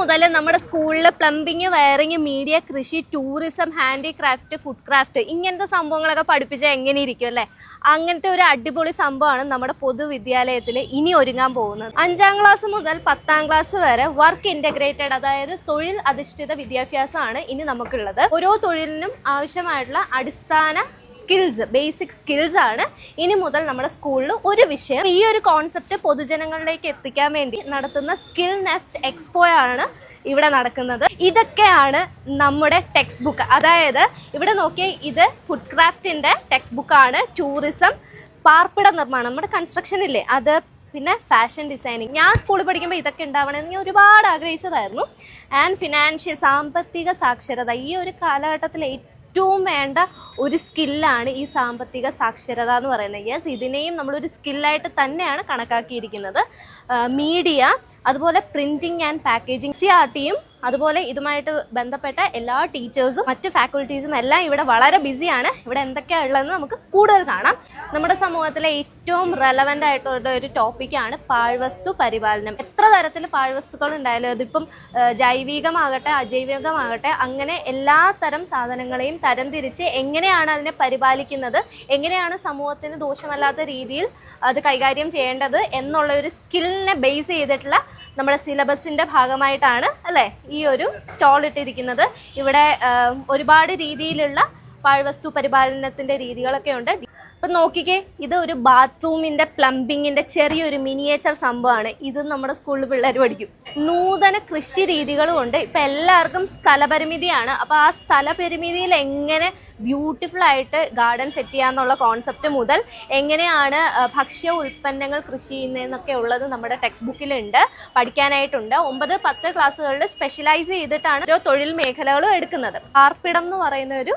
മുതൽ നമ്മുടെ സ്കൂളിൽ പ്ലംബിങ്, വയറിങ്, മീഡിയ, കൃഷി, ടൂറിസം, ഹാൻഡിക്രാഫ്റ്റ്, ഫുഡ് ക്രാഫ്റ്റ് ഇങ്ങനത്തെ സംഭവങ്ങളൊക്കെ പഠിപ്പിച്ചാൽ എങ്ങനെ ഇരിക്കും അല്ലേ? അങ്ങനത്തെ ഒരു അടിപൊളി സംഭവമാണ് നമ്മുടെ പൊതുവിദ്യാലയത്തിൽ ഇനി ഒരുങ്ങാൻ പോകുന്നത്. 5ാം ക്ലാസ് മുതൽ 10ാം ക്ലാസ് വരെ വർക്ക് ഇൻ്റഗ്രേറ്റഡ്, അതായത് തൊഴിൽ അധിഷ്ഠിത വിദ്യാഭ്യാസമാണ് ഇനി നമുക്കുള്ളത്. ഓരോ തൊഴിലിനും ആവശ്യമായിട്ടുള്ള അടിസ്ഥാന സ്കിൽസ്, ബേസിക് സ്കിൽസ് ആണ് ഇനി മുതൽ നമ്മുടെ സ്കൂളിൽ ഒരു വിഷയം. ഈ ഒരു കോൺസെപ്റ്റ് പൊതുജനങ്ങളിലേക്ക് എത്തിക്കാൻ വേണ്ടി നടത്തുന്ന സ്കിൽ നെസ്റ്റ് എക്സ്പോ ആണ് ഇവിടെ നടക്കുന്നത്. ഇതൊക്കെയാണ് നമ്മുടെ ടെക്സ്റ്റ് ബുക്ക്. അതായത് ഇവിടെ നോക്കിയാൽ ഇത് ഫുഡ് ക്രാഫ്റ്റിന്റെ ടെക്സ്റ്റ് ബുക്കാണ്. ടൂറിസം, പാർപ്പിട നിർമ്മാണം, നമ്മുടെ കൺസ്ട്രക്ഷൻ ഇല്ലേ അത്, പിന്നെ ഫാഷൻ ഡിസൈനിങ്. ഞാൻ സ്കൂളിൽ പഠിക്കുമ്പോൾ ഇതൊക്കെ ഉണ്ടാവണമെന്ന് ഞാൻ ഒരുപാട് ആഗ്രഹിച്ചതായിരുന്നു. ആൻഡ് ഫിനാൻഷ്യൽ, സാമ്പത്തിക സാക്ഷരത ഈ ഒരു കാലഘട്ടത്തിൽ ഏറ്റവും വേണ്ട ഒരു സ്കില്ലാണ് ഈ സാമ്പത്തിക സാക്ഷരത എന്ന് പറയുന്നത്. യെസ്, ഇതിനെയും നമ്മളൊരു സ്കില്ലായിട്ട് തന്നെയാണ് കണക്കാക്കിയിരിക്കുന്നത്. മീഡിയ, അതുപോലെ പ്രിന്റിംഗ് ആൻഡ് പാക്കേജിങ്, CRTയും അതുപോലെ ഇതുമായിട്ട് ബന്ധപ്പെട്ട എല്ലാ ടീച്ചേഴ്സും മറ്റ് ഫാക്കൽറ്റീസും എല്ലാം ഇവിടെ വളരെ ബിസിയാണ്. ഇവിടെ എന്തൊക്കെയാണ് ഉള്ളതെന്ന് നമുക്ക് കൂടുതൽ കാണാം. നമ്മുടെ സമൂഹത്തിലെ ഏറ്റവും റെലവൻ്റ് ആയിട്ടുള്ള ഒരു ടോപ്പിക്കാണ് പാഴ്വസ്തു പരിപാലനം. എത്ര തരത്തിൽ പാഴ്വസ്തുക്കൾ ഉണ്ടായാലും അതിപ്പം ജൈവികമാകട്ടെ അജൈവികമാകട്ടെ അങ്ങനെ എല്ലാ തരം സാധനങ്ങളെയും തരംതിരിച്ച് എങ്ങനെയാണ് അതിനെ പരിപാലിക്കുന്നത്, എങ്ങനെയാണ് സമൂഹത്തിന് ദോഷമല്ലാത്ത രീതിയിൽ അത് കൈകാര്യം ചെയ്യേണ്ടത് എന്നുള്ള ഒരു സ്കില്ലിനെ ബേസ് ചെയ്തിട്ടുള്ള നമ്മുടെ സിലബസിൻ്റെ ഭാഗമായിട്ടാണ് അല്ലേ ഈ ഒരു സ്റ്റാൾ ഇട്ടിരിക്കുന്നത്. ഇവിടെ ഒരുപാട് രീതിയിലുള്ള പാഴ്വസ്തു പരിപാലനത്തിൻ്റെ രീതികളൊക്കെ ഉണ്ട്. അപ്പം നോക്കിക്കേ, ഇത് ഒരു ബാത്റൂമിൻ്റെ പ്ലംബിങ്ങിൻ്റെ ചെറിയൊരു മിനിയേച്ചർ സംഭവമാണ്. ഇത് നമ്മുടെ സ്കൂളിൽ പിള്ളേർ പഠിക്കും. നൂതന കൃഷി രീതികളും ഉണ്ട്. ഇപ്പം എല്ലാവർക്കും സ്ഥലപരിമിതിയാണ്. അപ്പോൾ ആ സ്ഥലപരിമിതിയിൽ എങ്ങനെ ബ്യൂട്ടിഫുൾ ആയിട്ട് ഗാർഡൻ സെറ്റ് ചെയ്യാന്നുള്ള കോൺസെപ്റ്റ് മുതൽ എങ്ങനെയാണ് ഭക്ഷ്യ ഉൽപ്പന്നങ്ങൾ കൃഷി ചെയ്യുന്നതെന്നൊക്കെ ഉള്ളത് നമ്മുടെ ടെക്സ്റ്റ് ബുക്കിലുണ്ട്, പഠിക്കാനായിട്ടുണ്ട്. 9, 10 ക്ലാസ്സുകളിൽ സ്പെഷ്യലൈസ് ചെയ്തിട്ടാണ് ഓരോ തൊഴിൽ മേഖലകളും എടുക്കുന്നത്. പാർപ്പിടം എന്ന് പറയുന്ന ഒരു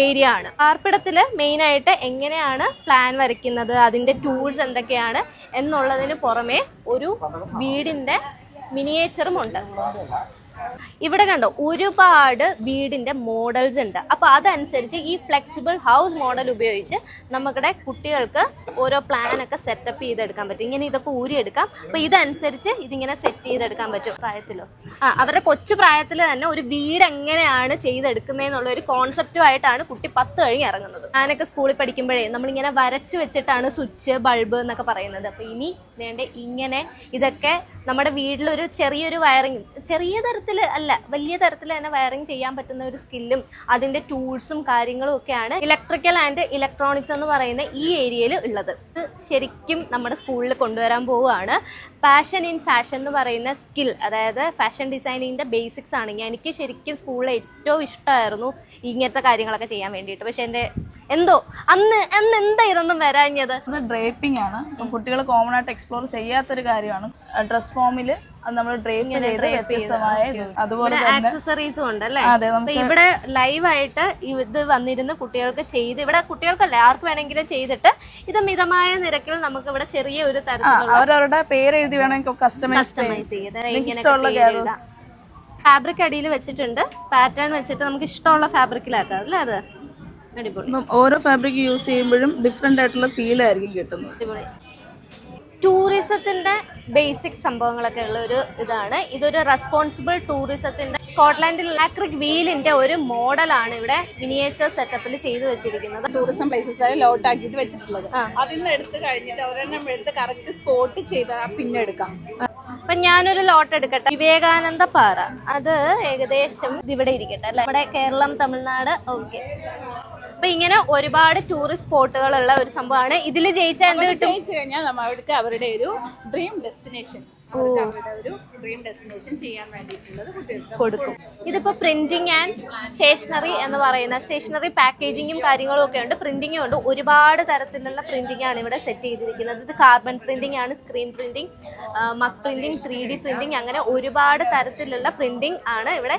ഏരിയ ആണ്. പാർപ്പിടത്തിൽ മെയിനായിട്ട് എങ്ങനെയാണ് പ്ലാൻ വരയ്ക്കുന്നത്, അതിൻ്റെ ടൂൾസ് എന്തൊക്കെയാണ് എന്നുള്ളതിന് പുറമെ ഒരു വീടിൻ്റെ മിനിയേച്ചറും ഉണ്ട്. ഇവിടെ കണ്ടോ ഒരുപാട് വീടിൻ്റെ മോഡൽസ് ഉണ്ട്. അപ്പോൾ അതനുസരിച്ച് ഈ ഫ്ലെക്സിബിൾ ഹൗസ് മോഡൽ ഉപയോഗിച്ച് നമ്മുടെ കുട്ടികൾക്ക് ഓരോ പ്ലാനൊക്കെ സെറ്റപ്പ് ചെയ്തെടുക്കാൻ പറ്റും. ഇങ്ങനെ ഇതൊക്കെ ഊരിയെടുക്കാം. അപ്പോൾ ഇതനുസരിച്ച് ഇതിങ്ങനെ സെറ്റ് ചെയ്തെടുക്കാൻ പറ്റും. പ്രായത്തിലോ അവരുടെ കൊച്ചു പ്രായത്തിൽ തന്നെ ഒരു വീട് എങ്ങനെയാണ് ചെയ്തെടുക്കുന്നതെന്നുള്ള ഒരു കോൺസെപ്റ്റുമായിട്ടാണ് കുട്ടി 10 കഴിഞ്ഞ് ഇറങ്ങുന്നത്. ഞാനൊക്കെ സ്കൂളിൽ പഠിക്കുമ്പോഴേ നമ്മളിങ്ങനെ വരച്ച് വെച്ചിട്ടാണ് സ്വിച്ച്, ബൾബ് എന്നൊക്കെ പറയുന്നത്. അപ്പോൾ ഇനി വേണ്ട ഇങ്ങനെ ഇതൊക്കെ നമ്മുടെ വീട്ടിലൊരു ചെറിയൊരു വയറിങ്, ചെറിയ തരത്തിൽ അല്ല വലിയ തരത്തിൽ തന്നെ വയറിങ് ചെയ്യാൻ പറ്റുന്ന ഒരു സ്കില്ലും അതിൻ്റെ ടൂൾസും കാര്യങ്ങളും ഒക്കെയാണ് ഇലക്ട്രിക്കൽ ആൻഡ് ഇലക്ട്രോണിക്സ് എന്ന് പറയുന്ന ഈ ഏരിയയിൽ ഉള്ളത്. ഇത് ശരിക്കും നമ്മുടെ സ്കൂളിൽ കൊണ്ടുവരാൻ പോവുകയാണ്. പാഷൻ ഇൻ ഫാഷൻ എന്ന് പറയുന്ന സ്കിൽ, അതായത് ഫാഷൻ ഡിസൈനിങ്ങിൻ്റെ ബേസിക്സ് ആണ്. എനിക്ക് ശരിക്കും സ്കൂളിൽ ഏറ്റവും ഇഷ്ടമായിരുന്നു ഇങ്ങനത്തെ കാര്യങ്ങളൊക്കെ ചെയ്യാൻ വേണ്ടിയിട്ട്. പക്ഷെ എൻ്റെ അന്ന് എന്താ ഇതൊന്നും വരാഞ്ഞത്? ഡ്രേപ്പിംഗ് ആണ്. കുട്ടികൾ കോമൺ ആയിട്ട് എക്സ്പ്ലോർ ചെയ്യാത്തൊരു കാര്യമാണ്. ഡ്രസ് ഫോമിൽ അത് നമ്മൾ ഡ്രേപ്പ് ചെയ്ത് വ്യത്യസ്തമായ അതുപോലെ ആക്സസറീസും ഉണ്ട് അല്ലേ? അപ്പൊ ഇവിടെ ലൈവായിട്ട് ഇത് വന്നിരുന്ന് കുട്ടികൾക്ക് ചെയ്ത്, ഇവിടെ കുട്ടികൾക്കല്ല ആർക്ക് വേണമെങ്കിലും ചെയ്തിട്ട് ഇത് മിതമായ നിരക്കിൽ നമുക്ക് ഇവിടെ ചെറിയ ഒരു തരത്തിലുള്ള അവരവരുടെ പേര് എഴുതി വേണമെങ്കിൽ കസ്റ്റമൈസ് ചെയ്ത് ഫാബ്രിക് അടിയിൽ വെച്ചിട്ടുണ്ട്. പാറ്റേൺ വെച്ചിട്ട് നമുക്ക് ഇഷ്ടമുള്ള ഫാബ്രിക്കിലാക്കാം അല്ലേ? അത് അടിപൊളി. ഓരോ ഫാബ്രിക് യൂസ് ചെയ്യുമ്പോഴും ഡിഫറെന്റ് ആയിട്ടുള്ള ഫീൽ ആയിരിക്കും കിട്ടുന്നത്. അടിപൊളി. ടൂറിസത്തിന്റെ ബേസിക് സംഭവങ്ങളൊക്കെ ഉള്ള ഒരു ഇതാണ്. ഇതൊരു റെസ്പോൺസിബിൾ ടൂറിസത്തിന്റെ സ്കോട്ട്ലാൻഡിൽ ഇലക്ട്രിക് വീലിന്റെ ഒരു മോഡലാണ് ഇവിടെ മിനിയേച്ചർ സെറ്റപ്പിൽ ചെയ്തു വെച്ചിരിക്കുന്നത്. ടൂറിസം പ്ലേസസ് ലോട്ട് ആക്കിയിട്ട് വെച്ചിട്ടുള്ളത്. അതിൽ നിന്ന് എടുത്ത് കഴിഞ്ഞിട്ട് ഒരെണ്ണം എടുത്ത് കറക്റ്റ് സ്പോട്ട് ചെയ്താൽ പിന്നെ എടുക്കാം. അപ്പൊ ഞാനൊരു ലോട്ട് എടുക്കട്ടെ. വിവേകാനന്ദ പാറ, അത് ഏകദേശം ഇവിടെ ഇരിക്കട്ടെ അല്ലെ? ഇവിടെ കേരളം, തമിഴ്നാട്. ഓക്കെ. അപ്പൊ ഇങ്ങനെ ഒരുപാട് ടൂറിസ്റ്റ് സ്പോട്ടുകളുള്ള ഒരു സംഭവമാണ്. ഇതിൽ ജയിച്ചാൽ എന്ത് കിട്ടും? ജയിച്ചു കഴിഞ്ഞാൽ അവർക്ക് അവരുടെ ഒരു ഡ്രീം ഡെസ്റ്റിനേഷൻ ചെയ്യാൻ വേണ്ടിയിട്ടുള്ളത് കുട്ടികൾക്ക് കൊടുക്കും. ഇതിപ്പോ പ്രിന്റിംഗ് ആൻഡ് സ്റ്റേഷനറി എന്ന് പറയുന്ന സ്റ്റേഷനറി പാക്കേജിങ്ങും കാര്യങ്ങളും ഒക്കെ ഉണ്ട്, പ്രിന്റിങ്ങും ഉണ്ട്. ഒരുപാട് തരത്തിലുള്ള പ്രിന്റിംഗ് ആണ് ഇവിടെ സെറ്റ് ചെയ്തിരിക്കുന്നത്. ഇത് കാർബൺ പ്രിന്റിംഗ് ആണ്, സ്ക്രീൻ പ്രിന്റിംഗ്, മക് പ്രിന്റിംഗ്, 3D പ്രിന്റിംഗ്, അങ്ങനെ ഒരുപാട് തരത്തിലുള്ള പ്രിന്റിംഗ് ആണ് ഇവിടെ.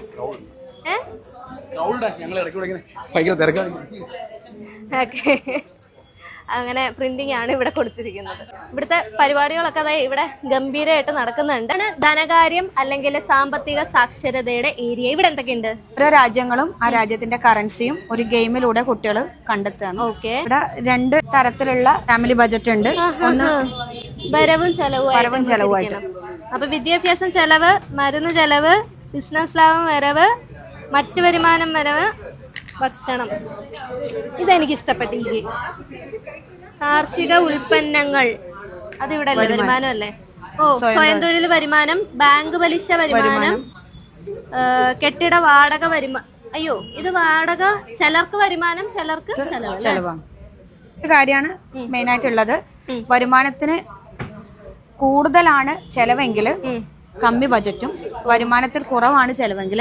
അങ്ങനെ പ്രിന്റിംഗ് ആണ് ഇവിടെ കൊടുത്തിരിക്കുന്നത്. ഇവിടുത്തെ പരിപാടികളൊക്കെ അതായത് ഇവിടെ ഗംഭീരമായിട്ട് നടക്കുന്നുണ്ട്. ധനകാര്യം അല്ലെങ്കിൽ സാമ്പത്തിക സാക്ഷരതയുടെ ഏരിയ. ഇവിടെ എന്തൊക്കെയുണ്ട്? ഓരോ രാജ്യങ്ങളും ആ രാജ്യത്തിന്റെ കറൻസിയും ഒരു ഗെയിമിലൂടെ കുട്ടികൾ കണ്ടെത്തുകയാണ്. ഓക്കെ. ഇവിടെ 2 തരത്തിലുള്ള ഫാമിലി ബജറ്റ് ഉണ്ട്. ഒന്ന് വരവും ചെലവുമായിട്ട്. അപ്പൊ വിദ്യാഭ്യാസം ചെലവ്, മരുന്ന് ചെലവ്, ബിസിനസ് ലാഭം വരവ്, മറ്റു വരുമാനം വരവ്, ഭക്ഷണം. ഇതെനിക്ക് ഇഷ്ടപ്പെട്ടെങ്കിൽ. കാർഷിക ഉൽപ്പന്നങ്ങൾ, അതിവിടെ അല്ലേ വരുമാനം അല്ലേ? ഓ, സ്വയം തൊഴിൽ വരുമാനം, ബാങ്ക് പലിശ വരുമാനം, കെട്ടിട വാടക വരുമാനം. അയ്യോ, ഇത് വാടക ചിലർക്ക് വരുമാനം, ചിലർക്ക് ചെലവാണ്. ഒരു കാര്യമാണ് മെയിനായിട്ടുള്ളത്. വരുമാനത്തിന് കൂടുതലാണ് ചെലവെങ്കിൽ കമ്മി ബജറ്റും, വരുമാനത്തിൽ കുറവാണ് ചെലവെങ്കിൽ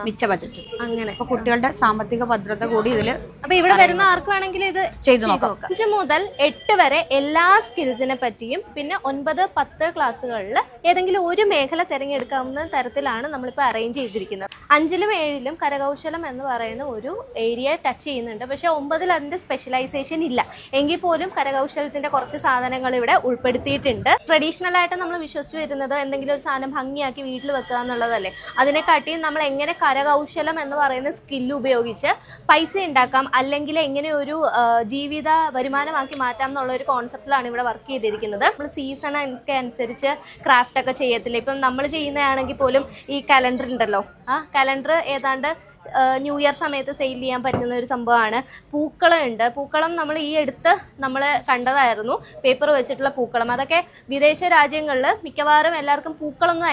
മിച്ച ബജറ്റും. അങ്ങനെ അപ്പൊ കുട്ടികളുടെ സാമ്പത്തിക ഭദ്രത കൂടി ഇതില്. അപ്പൊ ഇവിടെ വരുന്ന ആർക്ക് വേണമെങ്കിലും ഇത് ചെയ്തു നോക്കാം. 5 മുതൽ 8 വരെ എല്ലാ സ്കിൽസിനെ പറ്റിയും, പിന്നെ 9, 10 ക്ലാസ്സുകളിൽ ഏതെങ്കിലും ഒരു മേഖല തിരഞ്ഞെടുക്കാവുന്ന തരത്തിലാണ് നമ്മളിപ്പോൾ അറേഞ്ച് ചെയ്തിരിക്കുന്നത്. 5ലും 7ലും കരകൗശലം എന്ന് പറയുന്ന ഒരു ഏരിയ ടച്ച് ചെയ്യുന്നുണ്ട്. പക്ഷെ 9ൽ അതിന്റെ സ്പെഷ്യലൈസേഷൻ ഇല്ല. എങ്കിൽ പോലും കരകൗശലത്തിന്റെ കുറച്ച് സാധനങ്ങൾ ഇവിടെ ഉൾപ്പെടുത്തിയിട്ടുണ്ട്. ട്രഡീഷണൽ ആയിട്ട് നമ്മൾ വിശ്വസിച്ച് വരുന്നത് എന്തെങ്കിലും ഒരു സാധനം ഭംഗിയാക്കി വീട്ടിൽ വെക്കുക എന്നുള്ളതല്ലേ. അതിനെക്കാട്ടിയും നമ്മൾ എങ്ങനെ കരകൗശലം എന്ന് പറയുന്ന സ്കില്ല് ഉപയോഗിച്ച് പൈസ ഉണ്ടാക്കാം, അല്ലെങ്കിൽ എങ്ങനെ ഒരു ജീവിത വരുമാനമാക്കി മാറ്റാം എന്നുള്ള ഒരു കോൺസെപ്റ്റിലാണ് ഇവിടെ വർക്ക് ചെയ്തിരിക്കുന്നത്. നമ്മൾ സീസൺ ഒക്കെ അനുസരിച്ച് ക്രാഫ്റ്റ് ഒക്കെ ചെയ്യത്തില്ല. ഇപ്പം നമ്മൾ ചെയ്യുന്നതാണെങ്കിൽ പോലും ഈ കലണ്ടർ ഉണ്ടല്ലോ, ആ കലണ്ടർ ഏതാണ്ട് ന്യൂ ഇയർ സമയത്ത് സെയിൽ ചെയ്യാൻ പറ്റുന്ന ഒരു സംഭവമാണ്. പൂക്കളം ഉണ്ട്. പൂക്കളം നമ്മൾ ഈ അടുത്ത് നമ്മൾ കണ്ടതായിരുന്നു, പേപ്പർ വെച്ചിട്ടുള്ള പൂക്കളം. അതൊക്കെ വിദേശ രാജ്യങ്ങളിൽ മിക്കവാറും എല്ലാവർക്കും പൂക്കളൊന്നും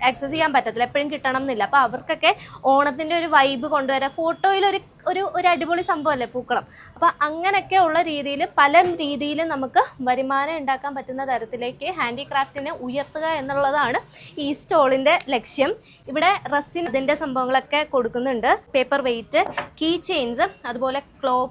ആക്സസ് ചെയ്യാൻ പറ്റത്തില്ല, എപ്പോഴും കിട്ടണം എന്നില്ല. അപ്പോൾ അവർക്കൊക്കെ ഓണത്തിൻ്റെ ഒരു വൈബ് കൊണ്ടുവരാൻ ഫോട്ടോയിൽ ഒരു അടിപൊളി സംഭവമല്ലേ പൂക്കളം. അപ്പം അങ്ങനെയൊക്കെ ഉള്ള രീതിയിൽ പല രീതിയിൽ നമുക്ക് വരുമാനം ഉണ്ടാക്കാൻ പറ്റുന്ന തരത്തിലേക്ക് ഹാൻഡിക്രാഫ്റ്റിനെ ഉയർത്തുക എന്നുള്ളതാണ് ഈ സ്റ്റോളിൻ്റെ ലക്ഷ്യം. ഇവിടെ റെസിൻ അതിൻ്റെ സംഭവങ്ങളൊക്കെ കൊടുക്കുന്നുണ്ട്. പേപ്പർ വെയിറ്റ്, കീ ചെയിൻസ്, അതുപോലെ ക്ലോത്ത്,